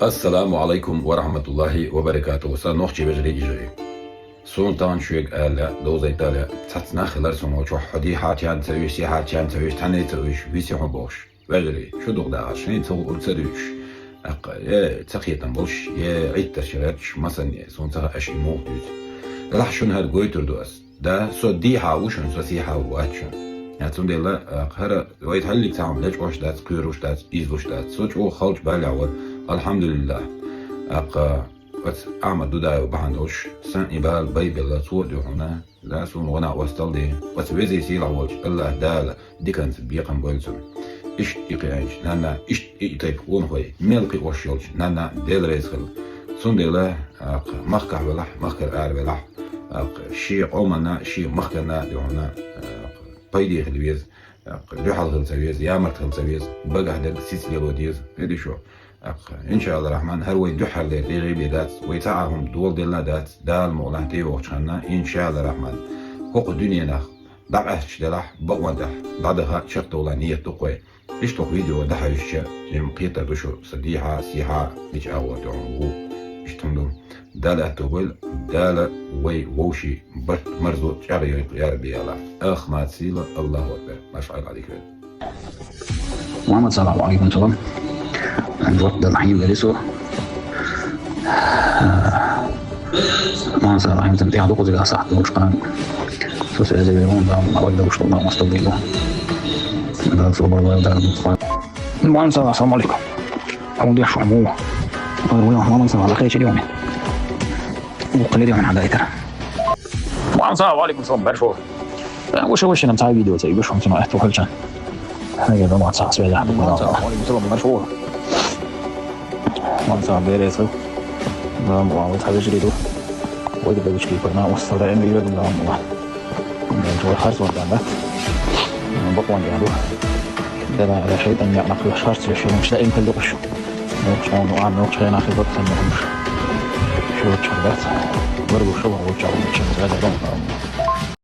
Assalamu alaikum wa rahmatullahi wa barakatuh. Sa noche bejri ijri. Son tan şuyek ala doza İtalya. Tatsna khilar sono ço hadi hatiyan tawiş si hatiyan tawiş tane tawiş visi ho boş. Bejri şu dogda aşni to urtadüş. Aq taqiyetan boş ya itta şirach masan son ta ashi moqdüz. Rah şun had goyturdu as. Da so di ha ushun so si ha wachun. Ja, zum Teil, هذا وايد هاللي تعمل ليش وشدات كير وشدات إيز وشدات صوت أو خلج بالعود الحمد لله بس أعمل دودا وبحنوش سن إبال بيبي لا صوت هنا لا سون ونا وستلدي بس بيزي سيل عوج الله دال ديكنز بيقم بولسون إيش يقينج نانا إيش يتيب ون خوي ملقي وشيلج نانا ديل ريسخل سون ديلا مخكح بلح مخكر آر بلح شيء قومنا شيء مخكنا دهنا بايدي خلويز لحظة خلسويز يامرت خلسويز بقى هذا سيسلي لوديز هذي شو إن شاء الله الرحمن هروي دحر لي غيبي دات ويتعهم دول دلنا دات دال مولان تي وخشنا إن شاء الله الرحمن حق الدنيا نخ ضعش دلح بقوان دح بعدها شق دولانية تقوي إيش تو فيديو دحر يشة جم قيتا بشو صديحة سيحة إيش أول دعوه إيش تمدون دالة تقول دالة وي ووشي بس مرزو شعري يا ربي الله أخ ما تسيله الله أكبر ما شاء الله عليك محمد صلى الله عليه وسلم الوقت ده الحين جالسه ما صار الحين تمتع دوق زي صح دوش كان سوس زي بيرون ده أول دوش طلع مستقبله ده صبر الله ده المهم صلى السلام عليكم أول ده شو عموه محمد صلى الله عليه وسلم وقليل من عداي ترى السلام عليكم صباح برشو وش انا متابع فيديو زي وش ممكن احطه هالشان هاي ده ما صار سوي ده السلام عليكم صباح برشو ما صار بيرسو ده ما متابع جديد وده بيجي كيف انا وصل ده اني يرد ده ما جو خارج ولا ده بقوان يعني ده على شيء تاني نقل شارت شيء مش لاقي كل وش مش انا مش انا اخر وقت مش شو تشربت برضو شو هو تشرب مش هذا